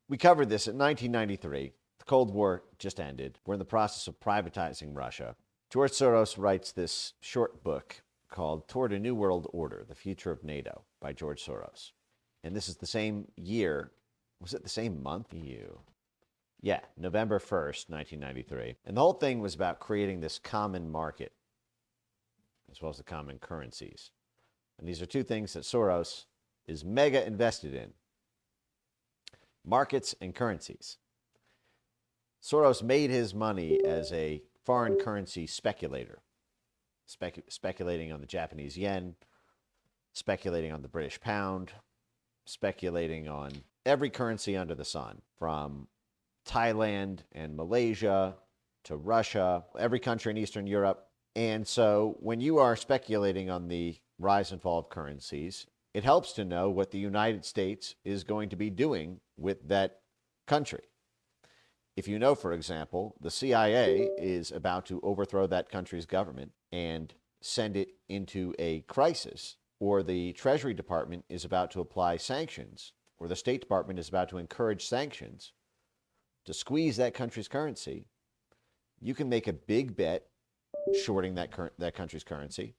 We covered this in 1993. The Cold War just ended. We're in the process of privatizing Russia. George Soros writes this short book called Toward a New World Order, The Future of NATO by George Soros. And this is the same year. Was it the same month? Yeah, November 1st, 1993. And the whole thing was about creating this common market as well as the common currencies. And these are two things that Soros is mega invested in: markets and currencies. Soros made his money as a foreign currency speculator, speculating on the Japanese yen, speculating on the British pound, speculating on every currency under the sun, from Thailand and Malaysia to Russia, every country in Eastern Europe. And so when you are speculating on the rise and fall of currencies, it helps to know what the United States is going to be doing with that country. If you know, for example, the CIA is about to overthrow that country's government and send it into a crisis, or the Treasury Department is about to apply sanctions, or the State Department is about to encourage sanctions to squeeze that country's currency, you can make a big bet shorting that country's currency.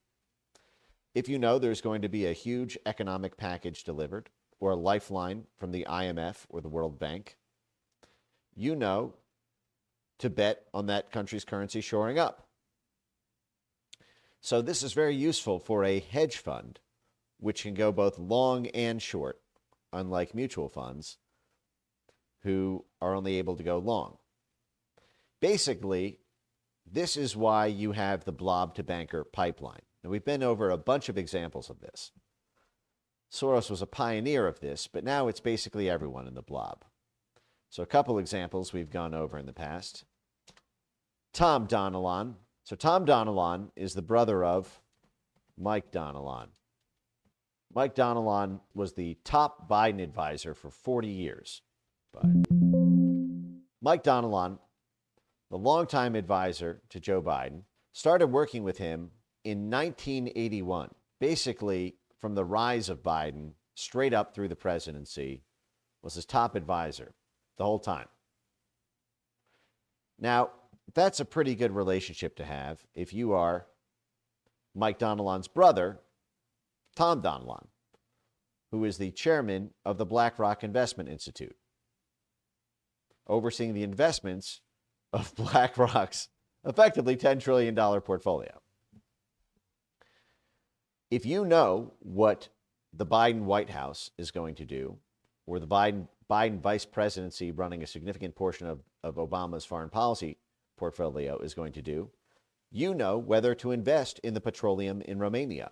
If you know there's going to be a huge economic package delivered, or a lifeline from the IMF or the World Bank, you know to bet on that country's currency shoring up. So this is very useful for a hedge fund, which can go both long and short, unlike mutual funds, who are only able to go long. Basically, this is why you have the Blob to banker pipeline. And we've been over a bunch of examples of this. Soros was a pioneer of this, but now it's basically everyone in the Blob. So a couple examples we've gone over in the past. Tom Donilon. So Tom Donilon is the brother of Mike Donilon. Mike Donilon was the top Biden advisor for 40 years. Mike Donilon, the longtime advisor to Joe Biden, started working with him in 1981, basically from the rise of Biden straight up through the presidency, was his top advisor the whole time. Now, that's a pretty good relationship to have if you are Mike Donilon's brother, Tom Donilon, who is the chairman of the BlackRock Investment Institute, overseeing the investments of BlackRock's effectively $10 trillion portfolio. If you know what the Biden White House is going to do, or the Biden vice presidency running a significant portion of Obama's foreign policy portfolio is going to do, you know whether to invest in the petroleum in Romania.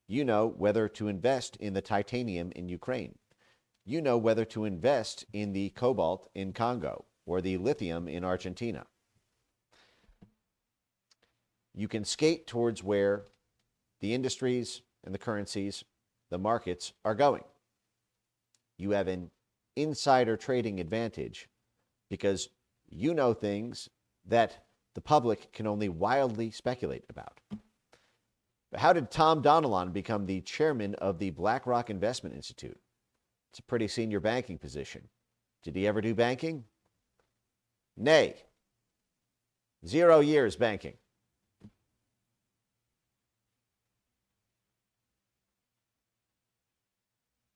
You know whether to invest in the titanium in Ukraine. You know whether to invest in the cobalt in Congo or the lithium in Argentina. You can skate towards where the industries and the currencies, the markets are going. You have an insider trading advantage because you know things that the public can only wildly speculate about. But how did Tom Donilon become the chairman of the BlackRock Investment Institute? It's a pretty senior banking position. Did he ever do banking? Nay. 0 years banking.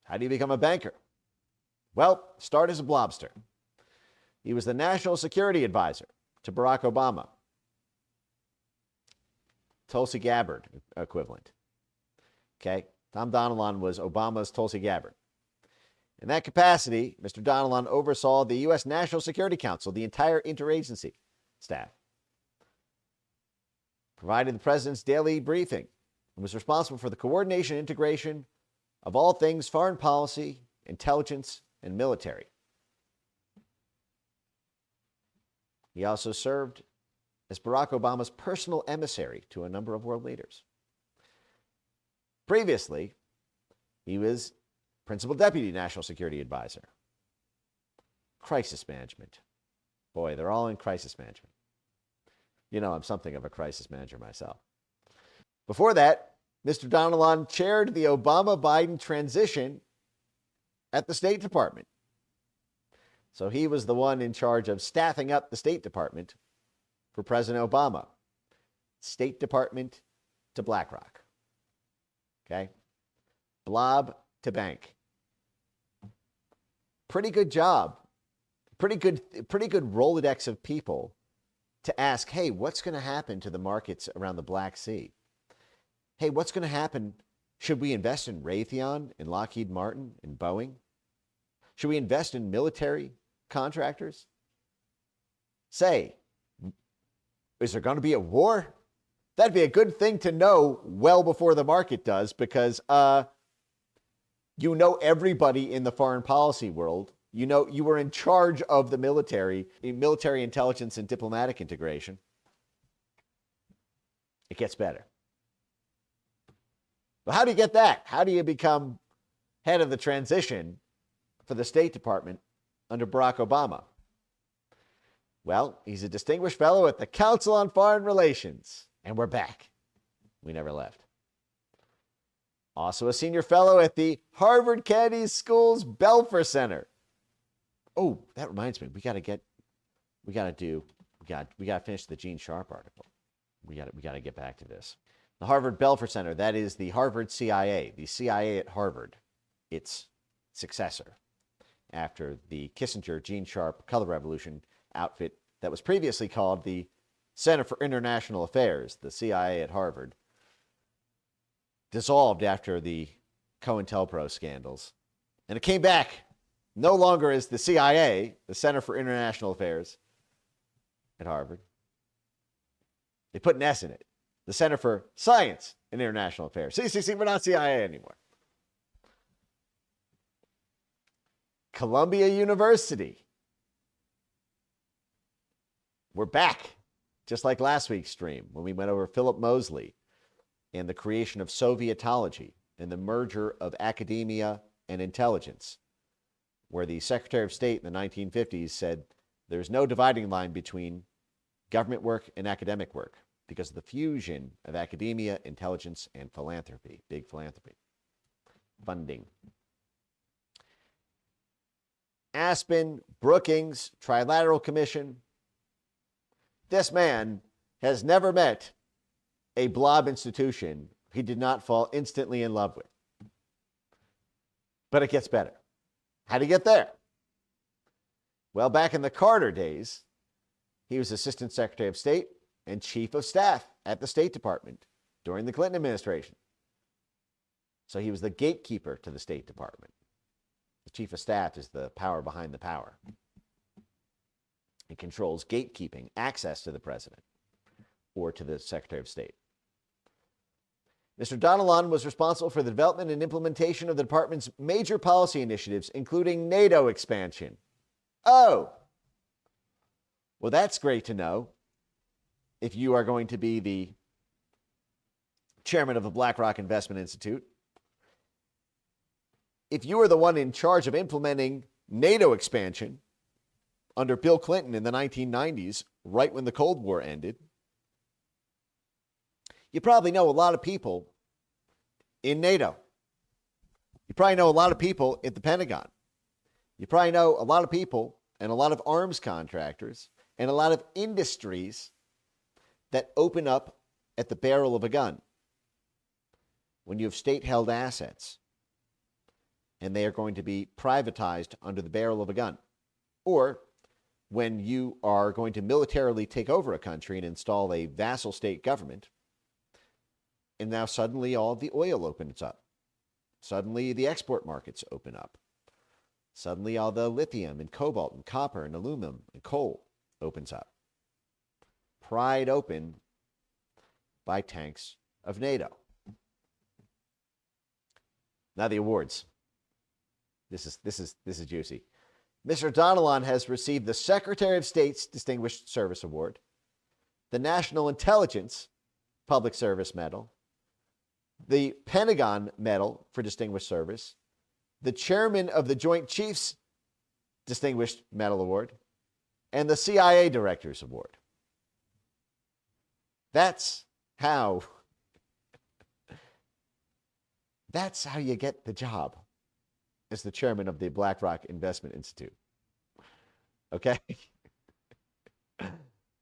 How do you become a banker? Well, start as a blobster. He was the national security advisor to Barack Obama. Tulsi Gabbard equivalent. Okay? Tom Donilon was Obama's Tulsi Gabbard. In that capacity, Mr. Donilon oversaw the U.S. National Security Council, the entire interagency staff, provided the president's daily briefing, and was responsible for the coordination and integration of all things foreign policy, intelligence, and military. He also served as Barack Obama's personal emissary to a number of world leaders. Previously, he was Principal Deputy National Security Advisor. Crisis management. Boy, they're all in crisis management. You know, I'm something of a crisis manager myself. Before that, Mr. Donilon chaired the Obama-Biden transition at the State Department. So he was the one in charge of staffing up the State Department for President Obama. State Department to BlackRock. Okay? Blob to bank. Pretty good job. Pretty good Rolodex of people to ask, hey, what's going to happen to the markets around the Black Sea? Hey, what's going to happen? Should we invest in Raytheon, in Lockheed Martin, in Boeing? Should we invest in military contractors? Say, is there going to be a war? That'd be a good thing to know well before the market does, because you know everybody in the foreign policy world. You know, you were in charge of the military intelligence and diplomatic integration. It gets better. But how do you get that? How do you become head of the transition for the State Department under Barack Obama? Well, he's a distinguished fellow at the Council on Foreign Relations. And we're back. We never left. Also a senior fellow at the Harvard Kennedy School's Belfer Center. Oh, that reminds me. We got to finish the Gene Sharp article. We got to get back to this. The Harvard Belfer Center, that is the Harvard CIA, the CIA at Harvard, its successor after the Kissinger Gene Sharp Color Revolution outfit that was previously called the Center for International Affairs, the CIA at Harvard, dissolved after the COINTELPRO scandals. And it came back no longer as the CIA, the Center for International Affairs at Harvard. They put an S in it. The Center for Science and International Affairs. See, we're not CIA anymore. Columbia University. We're back. Just like last week's stream when we went over Philip Mosley and the creation of Sovietology and the merger of academia and intelligence, where the Secretary of State in the 1950s said there's no dividing line between government work and academic work because of the fusion of academia, intelligence, and philanthropy, big philanthropy, funding. Aspen, Brookings, Trilateral Commission. This man has never met a Blob institution he did not fall instantly in love with. But it gets better. How did he get there? Well, back in the Carter days, he was Assistant Secretary of State and Chief of Staff at the State Department during the Clinton administration. So he was the gatekeeper to the State Department. The Chief of Staff is the power behind the power. It controls gatekeeping, access to the president or to the Secretary of State. Mr. Donilon was responsible for the development and implementation of the department's major policy initiatives, including NATO expansion. Oh, well, that's great to know if you are going to be the chairman of the BlackRock Investment Institute. If you are the one in charge of implementing NATO expansion under Bill Clinton in the 1990s, right when the Cold War ended, you probably know a lot of people in NATO. You probably know a lot of people at the Pentagon. You probably know a lot of people and a lot of arms contractors and a lot of industries that open up at the barrel of a gun when you have state-held assets and they are going to be privatized under the barrel of a gun, or when you are going to militarily take over a country and install a vassal state government, and now suddenly all of the oil opens up. Suddenly the export markets open up. Suddenly all the lithium and cobalt and copper and aluminum and coal opens up. Pried open by tanks of NATO. Now the awards. This is juicy. Mr. Donilon has received the Secretary of State's Distinguished Service Award, the National Intelligence Public Service Medal, the Pentagon Medal for Distinguished Service, the Chairman of the Joint Chiefs Distinguished Medal Award, and the CIA Director's Award. That's how you get the job as the chairman of the BlackRock Investment Institute. okay?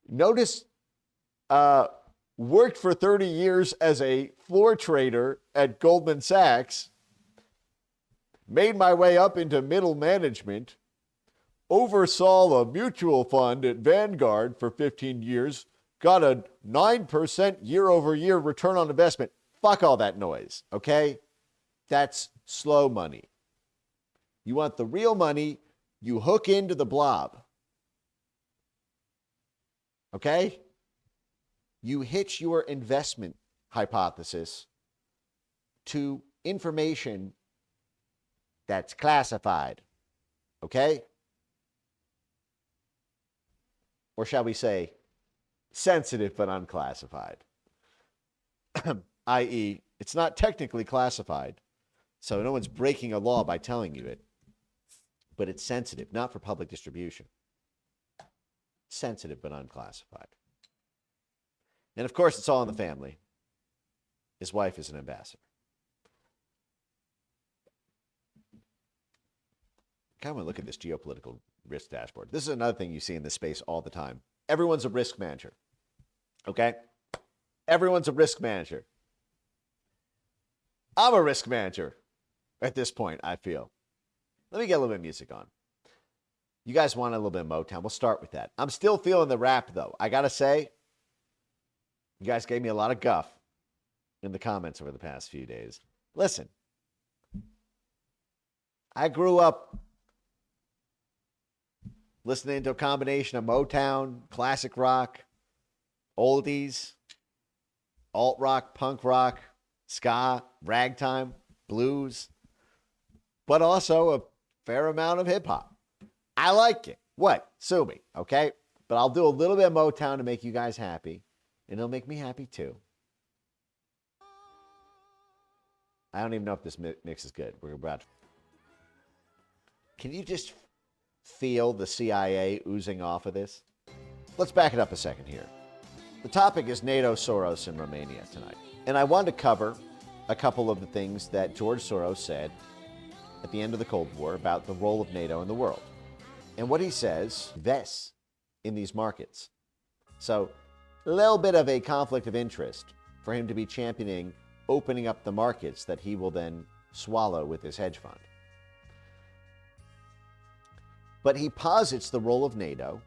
Notice, worked for 30 years as a floor trader at Goldman Sachs, made my way up into middle management, oversaw a mutual fund at Vanguard for 15 years, got a 9% year-over-year return on investment. Fuck all that noise, okay? That's slow money. You want the real money, you hook into the blob. Okay? You hitch your investment hypothesis to information that's classified. Okay? Or shall we say, sensitive but unclassified. I.e., it's not technically classified, so no one's breaking a law by telling you it, but it's sensitive, not for public distribution. Sensitive but unclassified. And of course, it's all in the family. His wife is an ambassador. I kind of want to look at this geopolitical risk dashboard. This is another thing you see in this space all the time. Everyone's a risk manager. Okay? Everyone's a risk manager. I'm a risk manager at this point, I feel. Let me get a little bit of music on. You guys want a little bit of Motown? We'll start with that. I'm still feeling the rap, though. I got to say, you guys gave me a lot of guff in the comments over the past few days. Listen, I grew up listening to a combination of Motown, classic rock, oldies, alt rock, punk rock, ska, ragtime, blues, but also a fair amount of hip hop. I like it. What? Sue me, okay? But I'll do a little bit of Motown to make you guys happy, and it'll make me happy too. I don't even know if this mix is good. We're about to... Can you just feel the CIA oozing off of this? Let's back it up a second here. The topic is NATO, Soros, and Romania tonight. And I wanted to cover a couple of the things that George Soros said at the end of the Cold War about the role of NATO in the world. And what he says invests in these markets. So a little bit of a conflict of interest for him to be championing opening up the markets that he will then swallow with his hedge fund. But he posits the role of NATO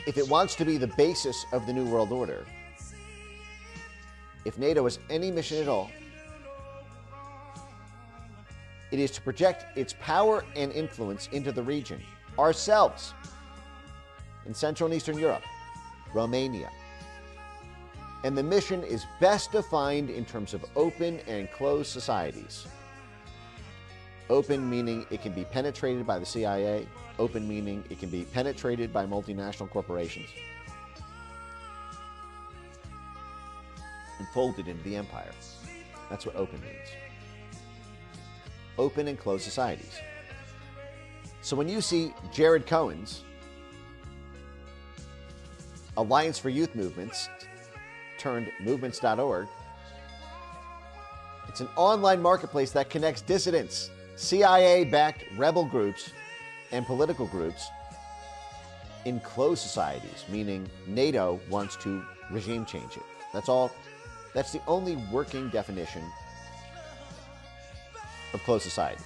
if it wants to be the basis of the New World Order, if NATO has any mission at all, it is to project its power and influence into the region, ourselves, in Central and Eastern Europe, Romania. And the mission is best defined in terms of open and closed societies. Open meaning it can be penetrated by the CIA. Open meaning it can be penetrated by multinational corporations and folded into the empire. That's what open means. Open and closed societies. So when you see Jared Cohen's Alliance for Youth Movements turned movements.org, it's an online marketplace that connects dissidents, CIA-backed rebel groups, and political groups in closed societies, meaning NATO wants to regime change it. That's all. That's the only working definition of closed society.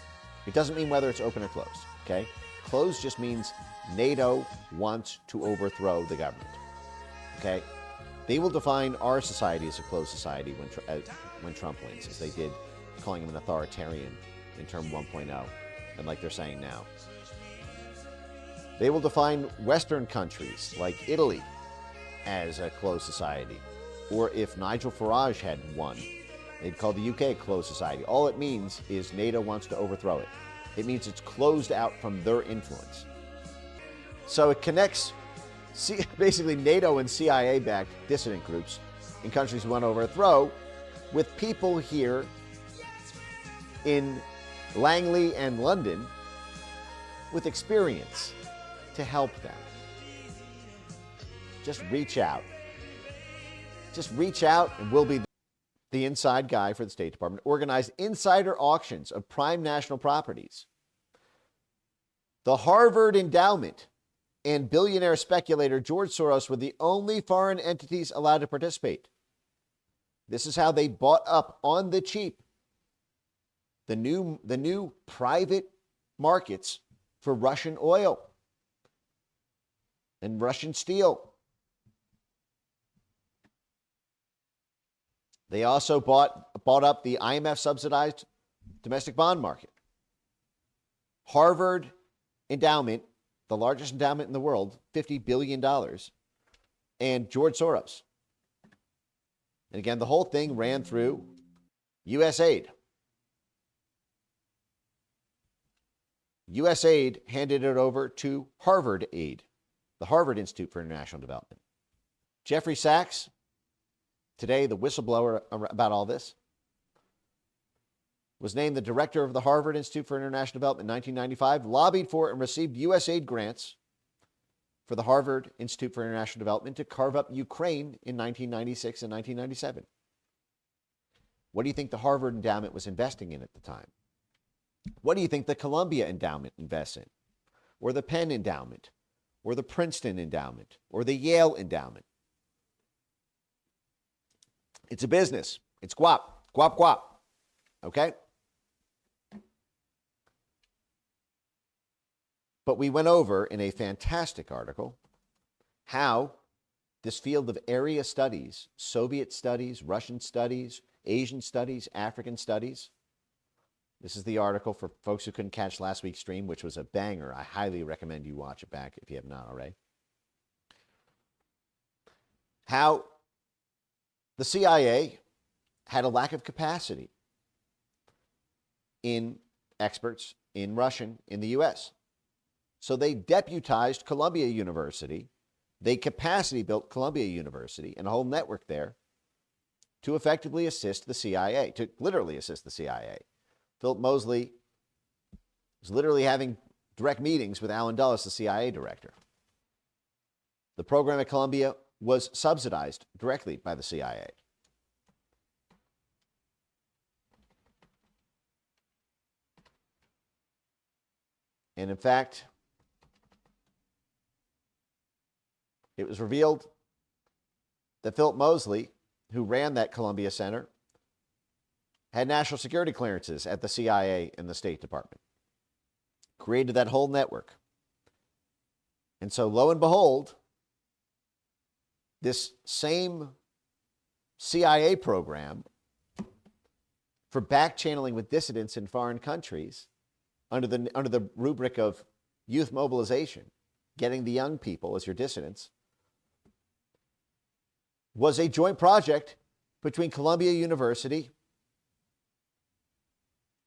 It doesn't mean whether it's open or closed, okay? Closed just means NATO wants to overthrow the government, okay? They will define our society as a closed society when Trump wins, as they did calling him an authoritarian in term 1.0, and like they're saying now. They will define Western countries like Italy as a closed society. Or if Nigel Farage had won, they'd call the UK a closed society. All it means is NATO wants to overthrow it. It means it's closed out from their influence. So it connects basically NATO and CIA-backed dissident groups in countries who want to overthrow with people here in Langley and London with experience to help them. Just reach out. Just reach out and we'll be the inside guy for the State Department. Organized insider auctions of prime national properties. The Harvard Endowment and billionaire speculator George Soros were the only foreign entities allowed to participate. This is how they bought up on the cheap the new private markets for Russian oil and Russian steel. They also bought up the IMF-subsidized domestic bond market. Harvard Endowment, the largest endowment in the world, $50 billion, and George Soros. And again, the whole thing ran through USAID. USAID handed it over to Harvard Aid, the Harvard Institute for International Development. Jeffrey Sachs, today the whistleblower about all this, was named the director of the Harvard Institute for International Development in 1995, lobbied for and received USAID grants for the Harvard Institute for International Development to carve up Ukraine in 1996 and 1997. What do you think the Harvard Endowment was investing in at the time? What do you think the Columbia Endowment invests in? Or the Penn Endowment? Or the Princeton Endowment? Or the Yale Endowment? It's a business. It's guap. Guap, guap. Okay? But we went over in a fantastic article how this field of area studies, Soviet studies, Russian studies, Asian studies, African studies. This is the article for folks who couldn't catch last week's stream, which was a banger. I highly recommend you watch it back if you have not already. How the CIA had a lack of capacity in experts in Russian in the U.S. So they deputized Columbia University. They capacity built Columbia University and a whole network there to effectively assist the CIA, to literally assist the CIA. Philip Mosley was literally having direct meetings with Alan Dulles, the CIA director. The program at Columbia was subsidized directly by the CIA. And in fact, it was revealed that Philip Mosley, who ran that Columbia Center, had national security clearances at the CIA and the State Department. Created that whole network. And so lo and behold, this same CIA program for back channeling with dissidents in foreign countries under the rubric of youth mobilization, getting the young people as your dissidents, was a joint project between Columbia University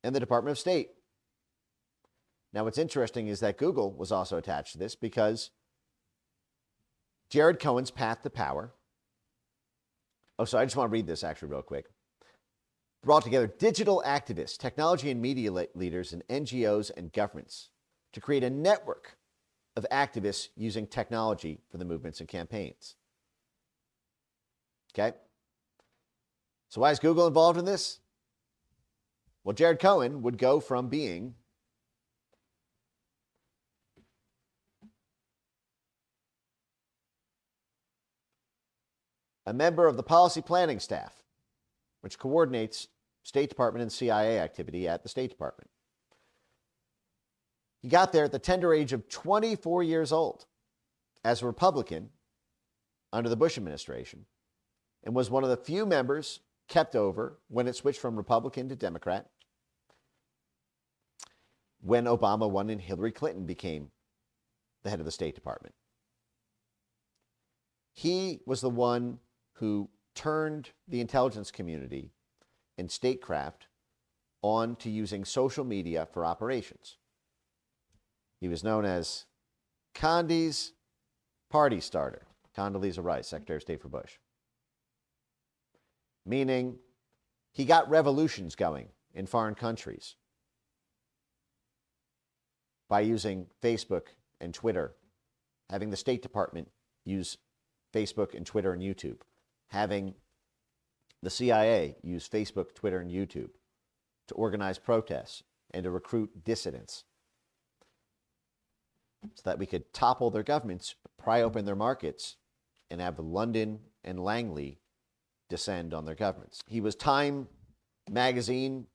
and the Department of State. Now, what's interesting is that Google was also attached to this because Jared Cohen's path to power. Oh, so I just want to read this actually real quick. Brought together digital activists, technology and media leaders, and NGOs and governments to create a network of activists using technology for the movements and campaigns. Okay? So why is Google involved in this? Well, Jared Cohen would go from being a member of the policy planning staff, which coordinates State Department and CIA activity at the State Department. He got there at the tender age of 24 years old as a Republican under the Bush administration and was one of the few members kept over when it switched from Republican to Democrat, when Obama won and Hillary Clinton became the head of the State Department. He was the one who turned the intelligence community and statecraft on to using social media for operations. He was known as Condi's party starter, Condoleezza Rice, Secretary of State for Bush. Meaning he got revolutions going in foreign countries by using Facebook and Twitter having the State Department use Facebook and Twitter and YouTube, having the CIA use Facebook, Twitter, and YouTube to organize protests and to recruit dissidents so that we could topple their governments, pry open their markets, and have London and Langley descend on their governments. He was Time magazine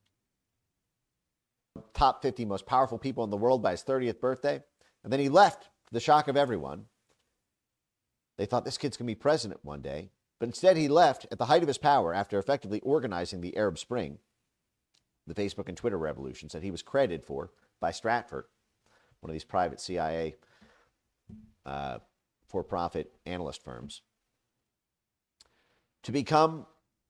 top 50 most powerful people in the world by his 30th birthday, and then he left to the shock of everyone. They thought this kid's going to be president one day, but instead he left at the height of his power after effectively organizing the Arab Spring, the Facebook and Twitter revolutions that he was credited for by Stratford, one of these private CIA for-profit analyst firms, to become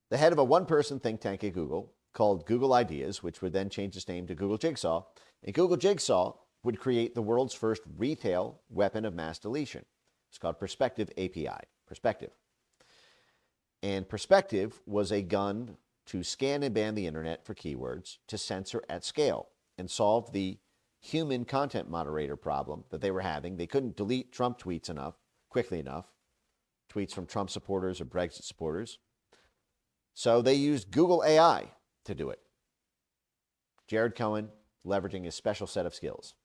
the head of a one-person think tank at Google called Google Ideas, which would then change its name to Google Jigsaw. And Google Jigsaw would create the world's first retail weapon of mass deletion. It's called Perspective API, Perspective. And Perspective was a gun to scan and ban the internet for keywords, to censor at scale, and solve the human content moderator problem that they were having. They couldn't delete Trump tweets quickly enough, tweets from Trump supporters or Brexit supporters. So they used Google AI to do it. Jared Cohen leveraging his special set of skills.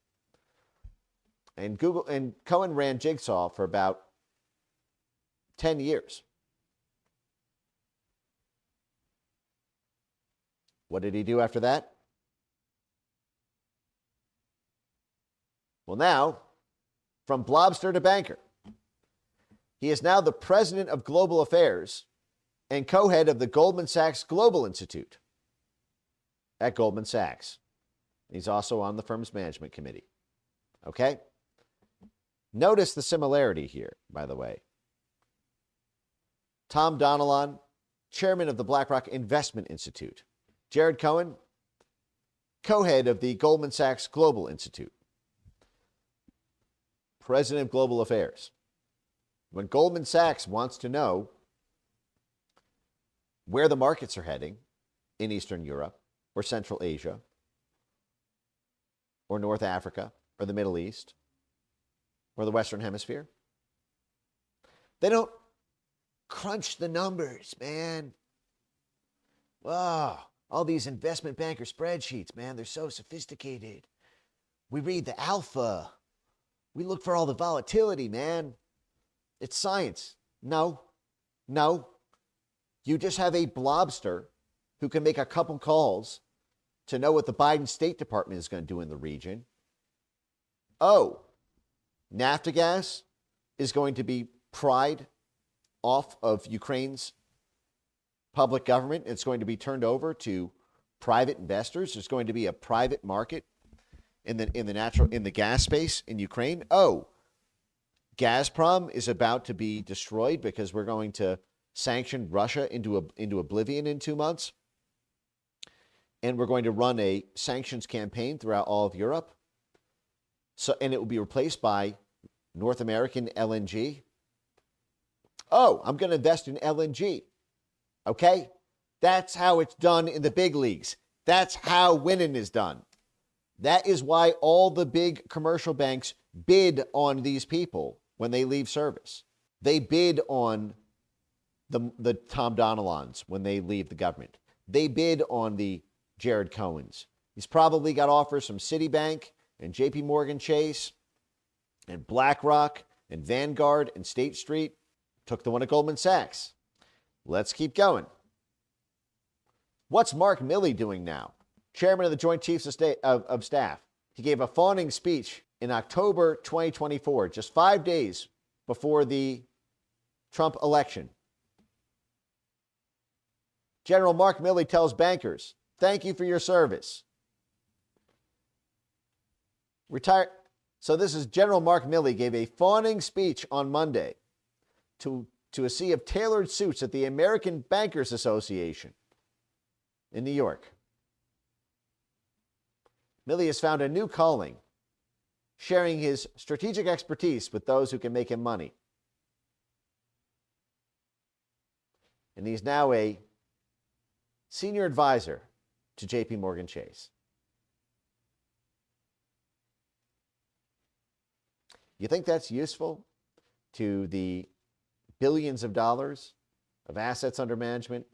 And Cohen ran Jigsaw for about 10 years. What did he do after that? Well, now, from blobster to banker, he is now the president of global affairs and co-head of the Goldman Sachs Global Institute at Goldman Sachs. He's also on the firm's management committee. Okay? Notice the similarity here, by the way. Tom Donilon, chairman of the BlackRock Investment Institute. Jared Cohen, co-head of the Goldman Sachs Global Institute. President of Global Affairs. When Goldman Sachs wants to know where the markets are heading in Eastern Europe or Central Asia or North Africa or the Middle East or the Western Hemisphere, they don't crunch the numbers, man. Wow, all these investment banker spreadsheets, man, they're so sophisticated. We read the alpha. We look for all the volatility, man. It's science. No. You just have a blobster who can make a couple calls to know what the Biden State Department is going to do in the region. Oh, Naftogaz is going to be pried off of Ukraine's public government. It's going to be turned over to private investors. There's going to be a private market in the gas space in Ukraine. Oh, Gazprom is about to be destroyed because we're going to sanction Russia into oblivion in 2 months. And we're going to run a sanctions campaign throughout all of Europe. And it will be replaced by North American LNG. Oh, I'm going to invest in LNG. Okay? That's how it's done in the big leagues. That's how winning is done. That is why all the big commercial banks bid on these people when they leave service. They bid on the Tom Donilons when they leave the government. They bid on the Jared Cohens. He's probably got offers from Citibank and JP Morgan Chase and BlackRock and Vanguard and State Street. Took the one at Goldman Sachs. Let's keep going. What's Mark Milley doing now? Chairman of the Joint Chiefs of Staff. He gave a fawning speech in October 2024, just 5 days before the Trump election. General Mark Milley tells bankers, "Thank you for your service." So this is General Mark Milley gave a fawning speech on Monday to a sea of tailored suits at the American Bankers Association in New York. Milley has found a new calling, sharing his strategic expertise with those who can make him money. And he's now a senior advisor to JP Morgan Chase. You think that's useful to the billions of dollars of assets under management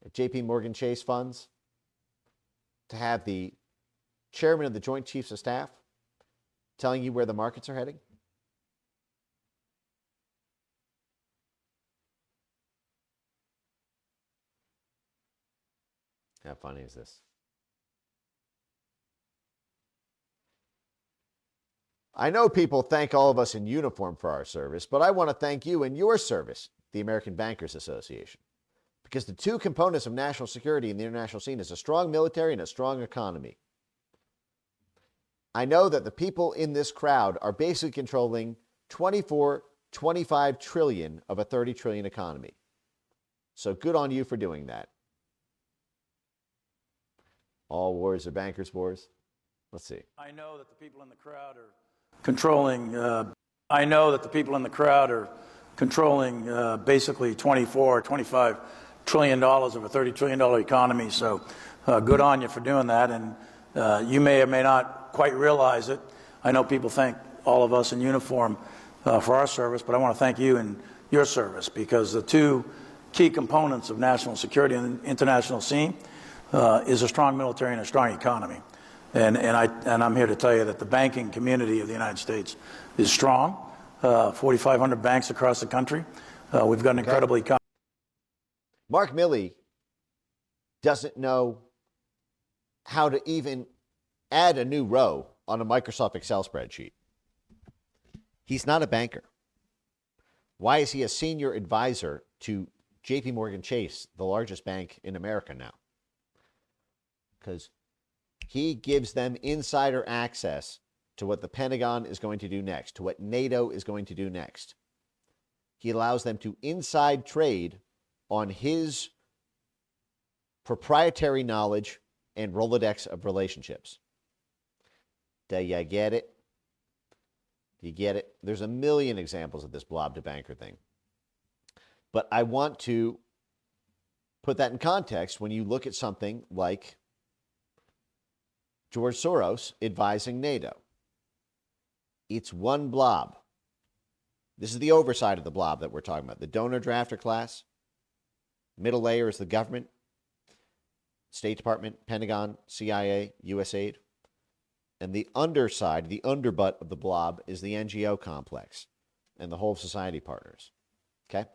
at JP Morgan Chase funds, to have the chairman of the Joint Chiefs of Staff telling you where the markets are heading? How funny is this? I know people thank all of us in uniform for our service, but I want to thank you in your service, the American Bankers Association. Because the two components of national security in the international scene is a strong military and a strong economy. I know that the people in this crowd are basically controlling 24, 25 trillion of a 30 trillion economy. So good on you for doing that. All wars are bankers' wars. Let's see. I know that the people in the crowd are controlling basically 24 or 25 trillion dollars of a $30 trillion economy. So good on you for doing that. And you may or may not quite realize it. I know people thank all of us in uniform for our service, but I want to thank you in your service, because the two key components of national security in the international scene is a strong military and a strong economy. And I'm here to tell you that the banking community of the United States is strong. 4,500 banks across the country. We've got an incredibly... Mark Milley doesn't know how to even add a new row on a Microsoft Excel spreadsheet. He's not a banker. Why is he a senior advisor to JP Morgan Chase, the largest bank in America now? Because he gives them insider access to what the Pentagon is going to do next, to what NATO is going to do next. He allows them to inside trade on his proprietary knowledge and Rolodex of relationships. Do you get it? Do you get it? There's a million examples of this blob to banker thing. But I want to put that in context when you look at something like George Soros advising NATO. It's one blob. This is the oversight of the blob that we're talking about. The donor drafter class. Middle layer is the government, State Department, Pentagon, CIA, USAID. And the underside, the underbutt of the blob is the NGO complex and the whole society partners. Okay?